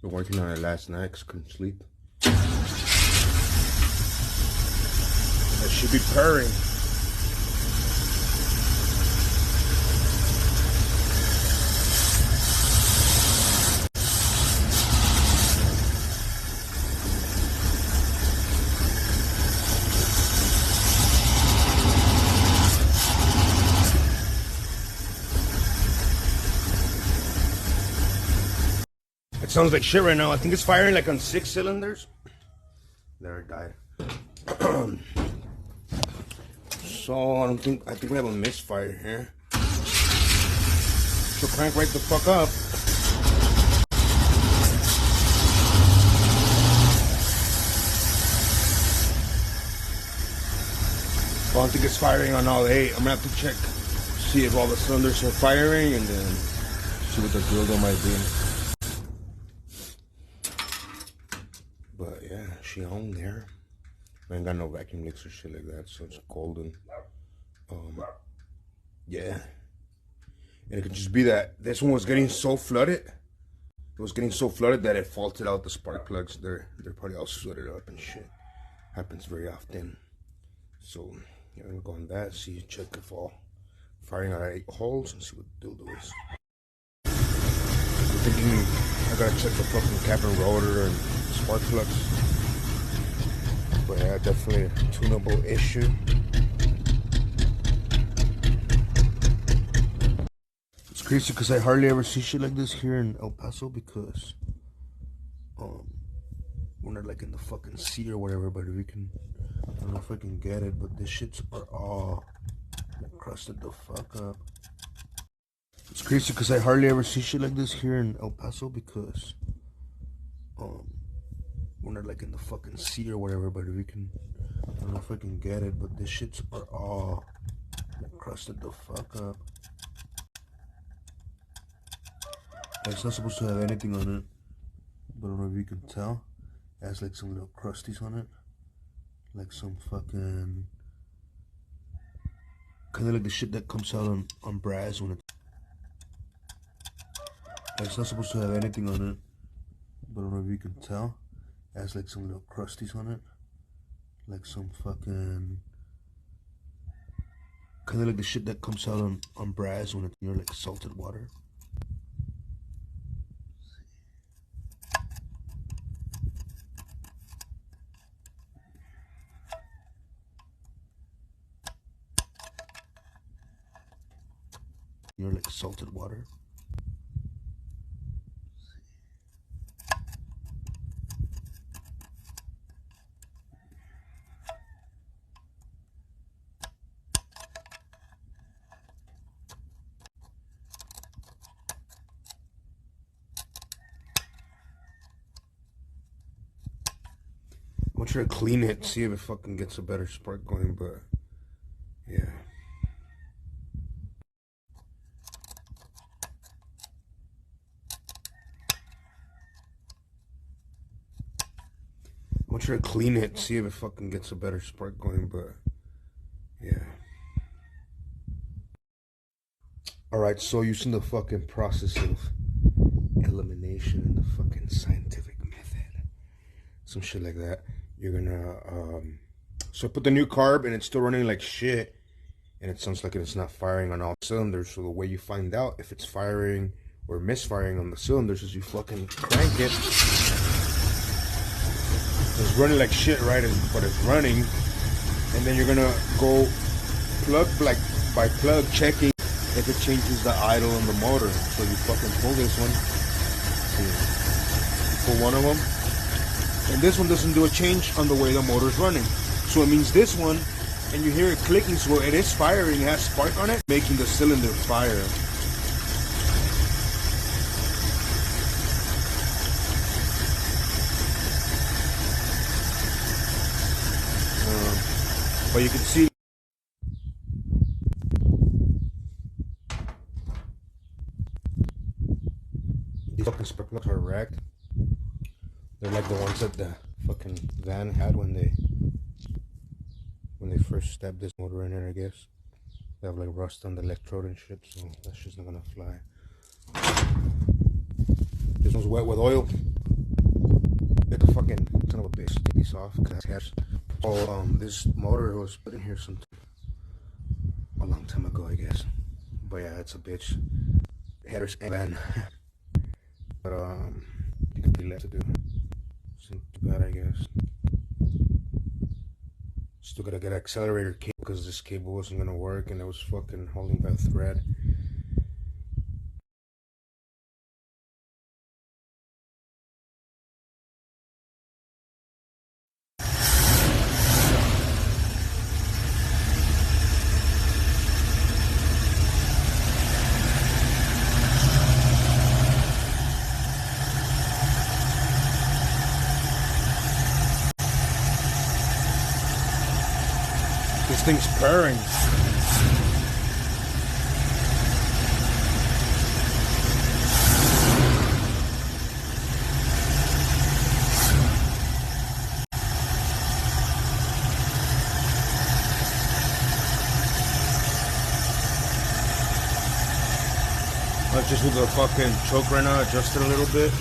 Been working on it last night because couldn't sleep. It should be purring. It sounds like shit right now. I think it's firing like on 6 cylinders. There, it died. So I think we have a misfire here. So crank right the fuck up. So I don't think it's firing on all 8. I'm gonna have to check, see if all the cylinders are firing, and then see what the drill might be. But yeah, she hung there. I ain't got no vacuum leaks or shit like that, so it's golden. Yeah. And it could just be that this one was getting so flooded. It was getting so flooded that it faulted out the spark plugs. They're probably all sweated up and shit. Happens very often. So yeah, I'm gonna go on that, see, check if all firing out 8 holes and see what the dildo is. I'm thinking I gotta check the fucking cap and rotor and spark plugs. But yeah, definitely a tunable issue. It's crazy because I hardly ever see shit like this here in El Paso because we're not like in the fucking sea or whatever, but we can, I don't know if I can get it, but these shits are all crusted the fuck up. It's crazy because I hardly ever see shit like this here in El Paso because we're not like in the fucking sea or whatever, but we can, I don't know if I can get it, but these shits are all crusted the fuck up. It's not supposed to have anything on it, but I don't know if you can tell. It has like some little crusties on it, like some fucking, kind of like the shit that comes out on brass when it's not supposed to have anything on it, but I don't know if you can tell. It has like some little crusties on it, like some fucking, kind of like the shit that comes out on brass when it's near like salted water. Near like salted water. I'm gonna try to clean it, see if it fucking gets a better spark going, but yeah. I'm gonna try to clean it, see if it fucking gets a better spark going, but yeah. Alright, so using the fucking process of elimination and the fucking scientific method, some shit like that, you're gonna, so I put the new carb and it's still running like shit, and it sounds like it's not firing on all cylinders. So the way you find out if it's firing or misfiring on the cylinders is you fucking crank it. It's running like shit, right? But it's running, and then you're gonna go plug by plug checking if it changes the idle on the motor. So you fucking pull this one, pull one of them, and this one doesn't do a change on the way the motor's running. So it means this one, and you hear it clicking, so it is firing, it has spark on it, making the cylinder fire. But you can see these fucking spark plugs are wrecked. They're like the ones that the fucking van had when they first stabbed this motor in it, I guess. They have like rust on the electrode and shit, so that's just not gonna fly. This one's wet with oil. Get the fucking son of a bitch take these off because this motor was put in here a long time ago, I guess. But yeah, it's a bitch. Headers and van. But you can be left to do. Isn't too bad, I guess. Still gotta get an accelerator cable because this cable wasn't gonna work and it was fucking holding by a thread. This thing's purring. Let's just with the fucking choke right now, adjust it a little bit.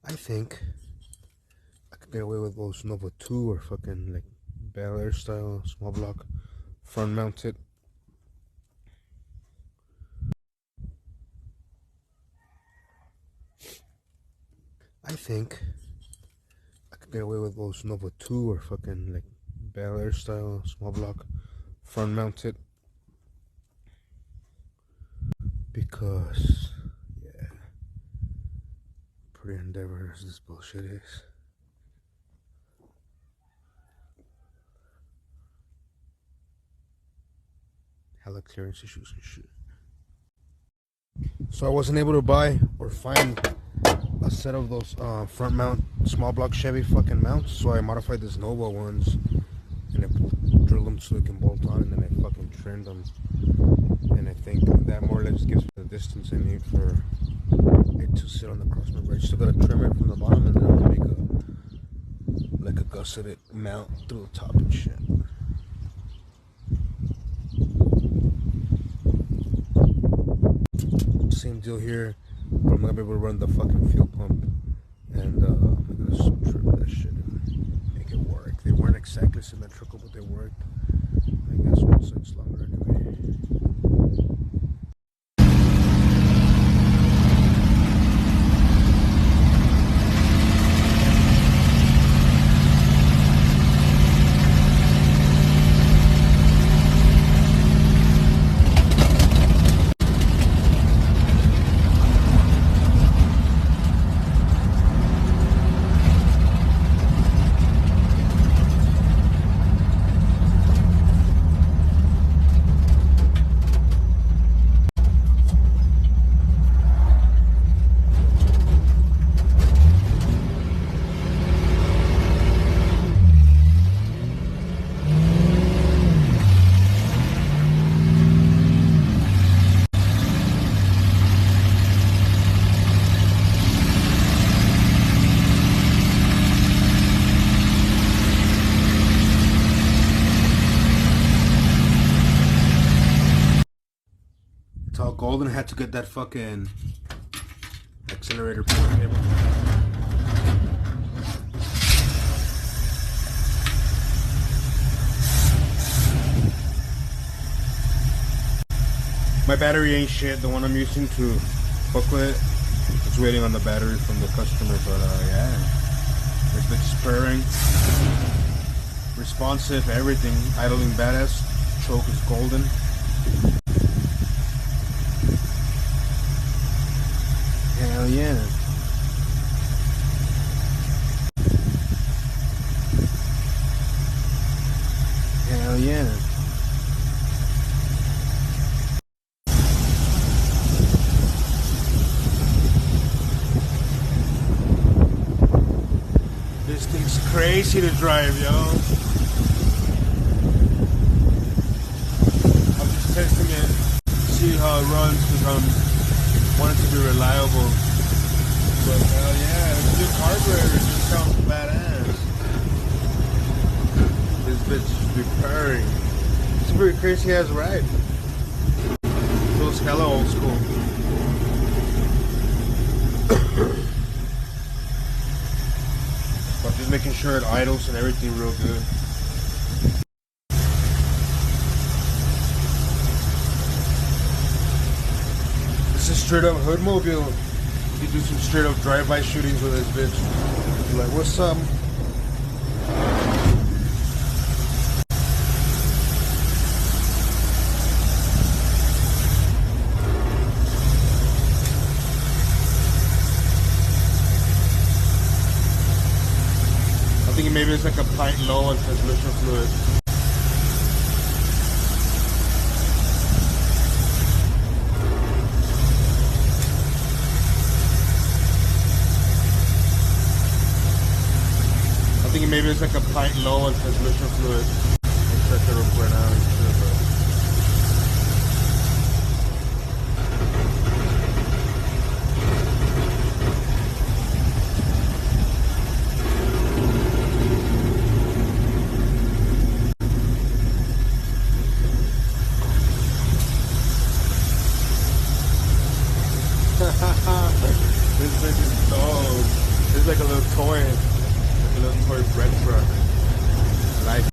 I think I could get away with those Nova 2 or fucking like Bel Air style small block front mounted. I think I could get away with those Nova 2 or fucking like Bel Air style small block front mounted because pretty endeavor as this bullshit is. Hella clearance issues and shit. So I wasn't able to buy or find a set of those front mount small block Chevy fucking mounts, so I modified these Nova ones and I drilled them so they can bolt on, and then I fucking trimmed them, and I think that more or less gives me the distance I need for it to sit on the crossmember. I still gotta trim it from the bottom and then I'll make like a gusseted mount through the top and shit. Same deal here, but I'm gonna be able to run the fucking fuel pump and I'm gonna trim that shit and make it work. They weren't exactly symmetrical, but they worked. I guess one side's longer anyway. Golden had to get that fucking accelerator port cable. My battery ain't shit. The one I'm using to fuck with it, it's waiting on the battery from the customer, but yeah, this bitch is purring, responsive, everything, idling badass. Choke is golden. Hell yeah. Hell yeah. This thing's crazy to drive, yo. I'm just testing how it runs because I want it to be reliable. But hell yeah, it's a new carburetor. It just sounds badass. This bitch should be purring. It's a pretty crazy ass ride. Feels hella old school. I'm just making sure it idles and everything real good. This is straight up hood mobile. You do some straight up drive-by shootings with this bitch. You're like, what's up? I'm thinking maybe it's like a pint low on transmission fluid. Maybe it's like a pint low on transmission fluid. I'll check it real quick now. This bitch is dope. This is like a little toy. A little toy bread truck. Like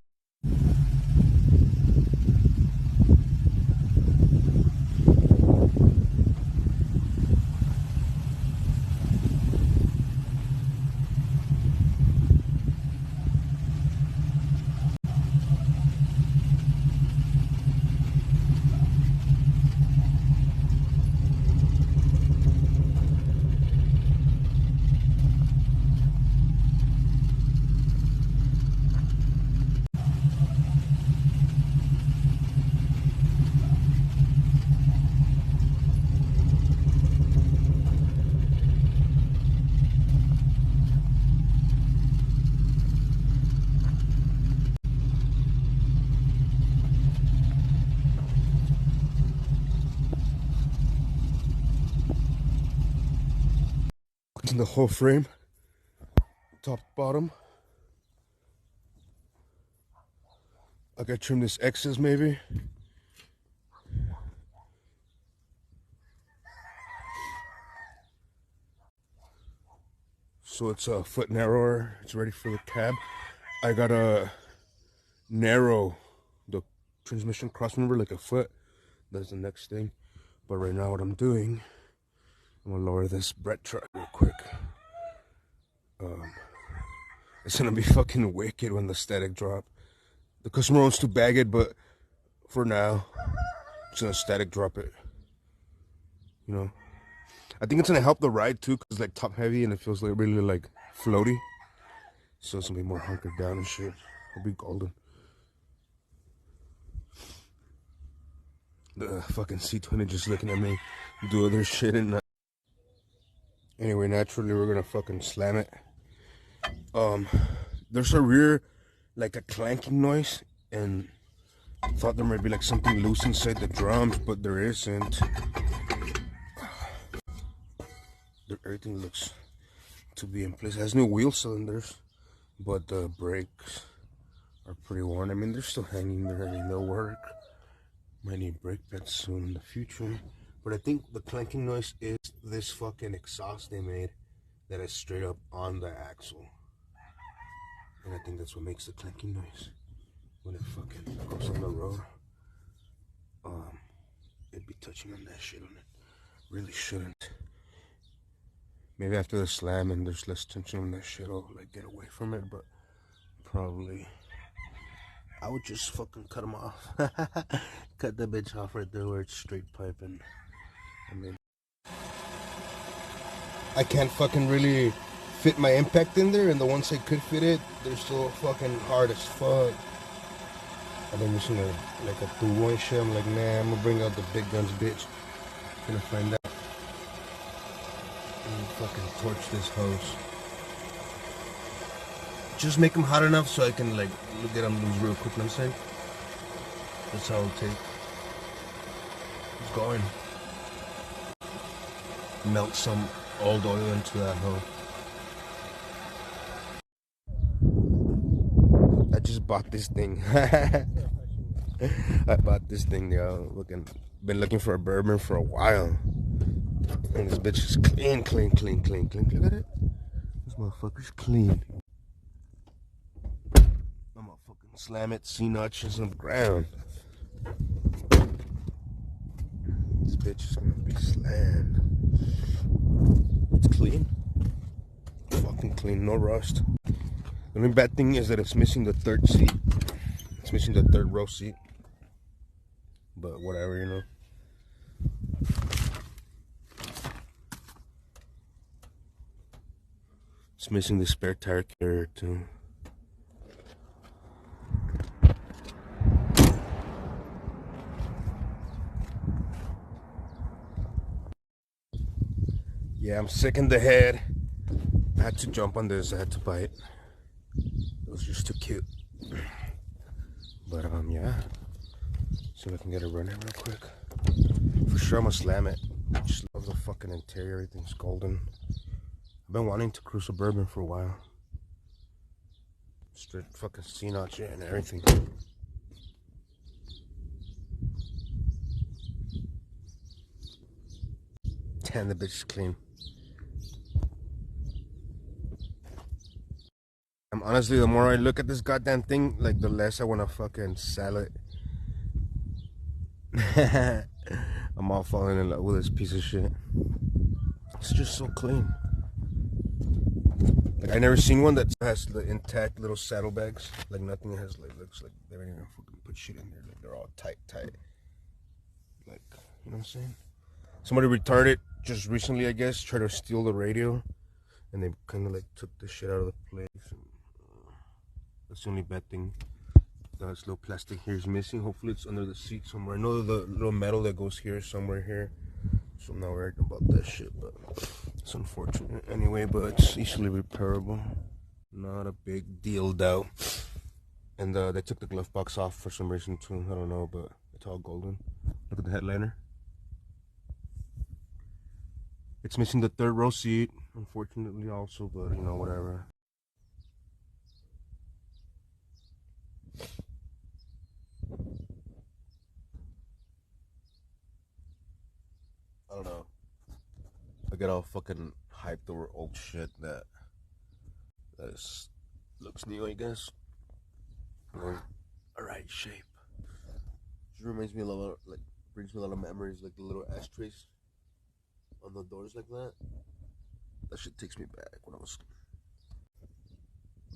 the whole frame, top to bottom. I gotta trim this excess maybe. So it's a foot narrower. It's ready for the cab. I gotta narrow the transmission crossmember like a foot. That's the next thing. But right now what I'm doing, I'm gonna lower this bread truck real quick. It's gonna be fucking wicked when the static drop. The customer wants to bag it, but for now, it's gonna static drop it. You know, I think it's gonna help the ride too, cause it's like top heavy and it feels like really like floaty. So it's gonna be more hunkered down and shit. It'll be golden. The fucking C20 just looking at me do other shit and anyway, naturally we're gonna fucking slam it. There's a rear, like a clanking noise, and I thought there might be like something loose inside the drums, but there isn't. Everything looks to be in place. It has new wheel cylinders, but the brakes are pretty worn. I mean, they're still hanging there. I mean, they'll work. Might need brake pads soon in the future. But I think the clanking noise is this fucking exhaust they made that is straight up on the axle. And I think that's what makes the clanking noise when it fucking goes on the road. It'd be touching on that shit on it. Really shouldn't. Maybe after the slam and there's less tension on that shit, I'll like get away from it, but probably I would just fucking cut them off. Cut the bitch off right there where it's straight pipe, and I mean, I can't fucking really fit my impact in there, and the ones I could fit it, they're still fucking hard as fuck. I've been using like a tubo and shit. I'm like, nah, I'm gonna bring out the big guns, bitch. Gonna find out. And fucking torch this hose. Just make them hot enough so I can like get them loose real quick. I'm saying that's how it'll take. It's going. melt some old oil into that hoe. I just bought this thing. I bought this thing, yo. Been looking for a bourbon for a while. And this bitch is clean. Look at it. This motherfucker's clean. I'm gonna fucking slam it, C-notches on the ground. This bitch is gonna be slammed. It's clean. Fucking clean, no rust. The only bad thing is that it's missing the third seat. It's missing the third row seat. But whatever, you know. It's missing the spare tire carrier too. Yeah, I'm sick in the head. I had to jump on this. I had to buy it. It was just too cute. But yeah. See if I can get it running real quick. For sure, I'm gonna slam it. I just love the fucking interior. Everything's golden. I've been wanting to cruise a bourbon for a while. Straight fucking C-notch and everything. Damn, the bitch is clean. Honestly, the more I look at this goddamn thing, like the less I want to fucking sell it. I'm all falling in love with this piece of shit. It's just so clean. Like, I never seen one that has the intact little saddlebags. Like nothing has, like, looks like they didn't even fucking put shit in there. Like they're all tight. Like, you know what I'm saying? Somebody retarded just recently, I guess, tried to steal the radio, and they kind of like took the shit out of the place. And, that's the only bad thing. This little plastic here is missing. Hopefully it's under the seat somewhere. I know the little metal that goes here is somewhere here, so I'm not worried about that shit, but it's unfortunate anyway. But it's easily repairable. Not a big deal though. And they took the glove box off for some reason too. I don't know, but it's all golden. Look at the headliner. It's missing the third row seat, unfortunately also, but you know, whatever. I don't know. I get all fucking hyped over old shit that looks new, I guess. Alright shape. Just reminds me a lot of, like, brings me a lot of memories, like the little ashtrays on the doors like that. That shit takes me back when I was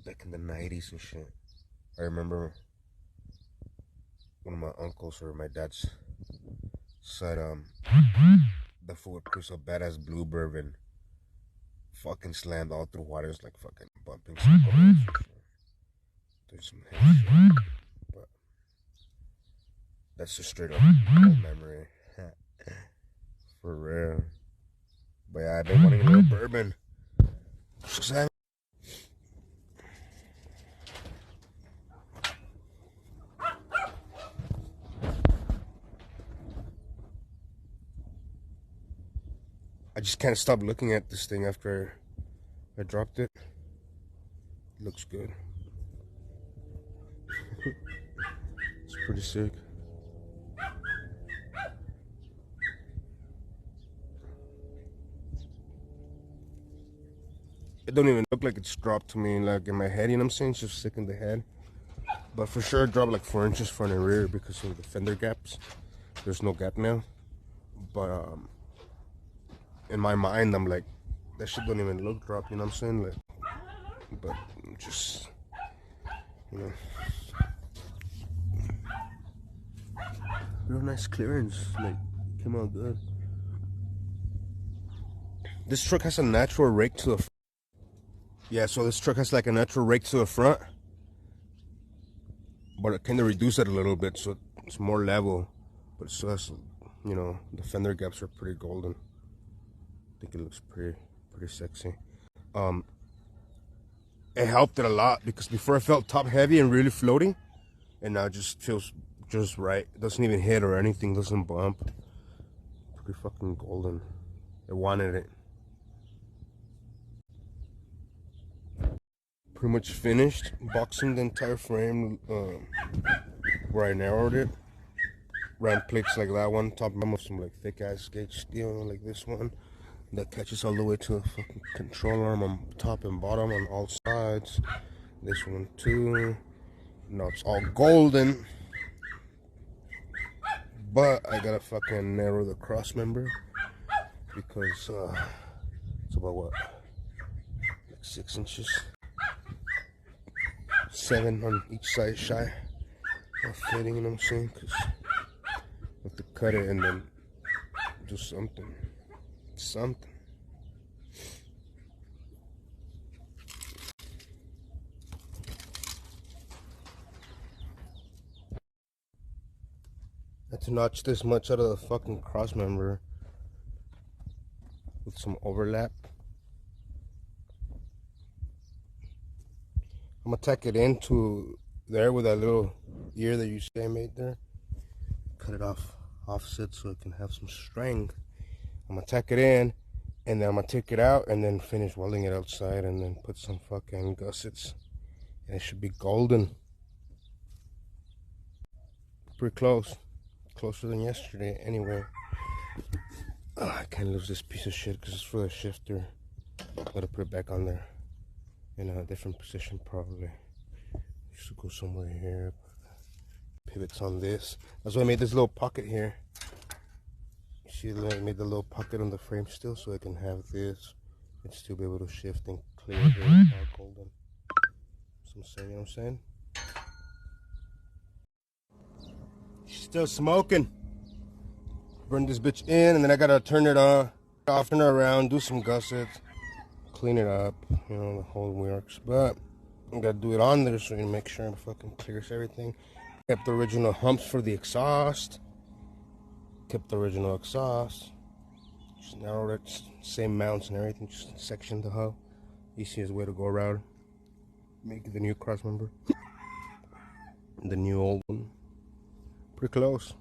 back in the 90s and shit. I remember one of my uncles or my dad's said the fool would produce a badass blue bourbon, fucking slammed all through waters, like fucking bumping some there's some head shit. But that's just straight up old memory. For real. But yeah, I've been wanting a little bourbon. I just can't stop looking at this thing after I dropped it. It looks good. It's pretty sick. It don't even look like it's dropped to me, like in my head, you know what I'm saying? It's just sick in the head. But for sure it dropped like 4 inches front and rear because of the fender gaps. There's no gap now. But in my mind, I'm like, that shit don't even look dropped, you know what I'm saying? Like, but just, you know, real nice clearance, like, came out good. This truck has a natural rake to the front. Yeah, so this truck has like a natural rake to the front, but it kind of reduced it a little bit, so it's more level. But it still has, you know, the fender gaps are pretty golden. I think it looks pretty sexy. It helped it a lot because before I felt top heavy and really floaty, and now it just feels just right. It doesn't even hit or anything, doesn't bump. Pretty fucking golden. They wanted it. Pretty much finished boxing the entire frame where I narrowed it. Ran plates like that one, top them with some like thick ass gauge steel like this one that catches all the way to the fucking control arm on top and bottom on all sides. This one too. Now it's all golden, but I gotta fucking narrow the cross member because it's about what, like 6 inches, 7 on each side shy of fitting, you know what I'm saying? Because I have to cut it and then do something. I had to notch this much out of the fucking cross member with some overlap. I'm gonna tack it into there with that little ear that you say I made there. Cut it off offset so it can have some strength. I'm gonna tack it in and then I'm gonna take it out and then finish welding it outside and then put some fucking gussets and it should be golden. Pretty close. Closer than yesterday anyway. Oh, I can't lose this piece of shit because it's for the shifter. Gotta put it back on there in a different position probably. Used to go somewhere here. Pivots on this. That's why I made this little pocket here. You see, I made the little pocket on the frame still so I can have this and still be able to shift and clear it all golden. So I'm saying, you know what I'm saying? Still smoking. Burn this bitch in and then I gotta turn it on, off, turn it around, do some gussets, clean it up, you know, the whole works. But I gotta do it on there so you make sure it fucking clears everything. Kept the original humps for the exhaust. Kept the original exhaust. Just narrowed it, same mounts and everything, just sectioned the hub. Easiest way to go around. Make the new cross member. The new old one. Pretty close.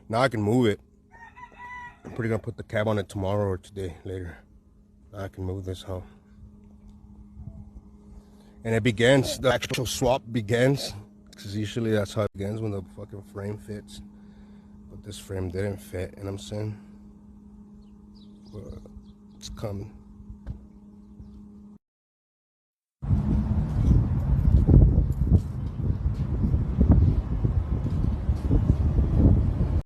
Now I can move it. I'm pretty gonna put the cab on it tomorrow or today, later. Now I can move this hoe. And it begins, the actual swap begins. Because usually that's how it begins, when the fucking frame fits. But this frame didn't fit, you know what I'm saying? But it's coming.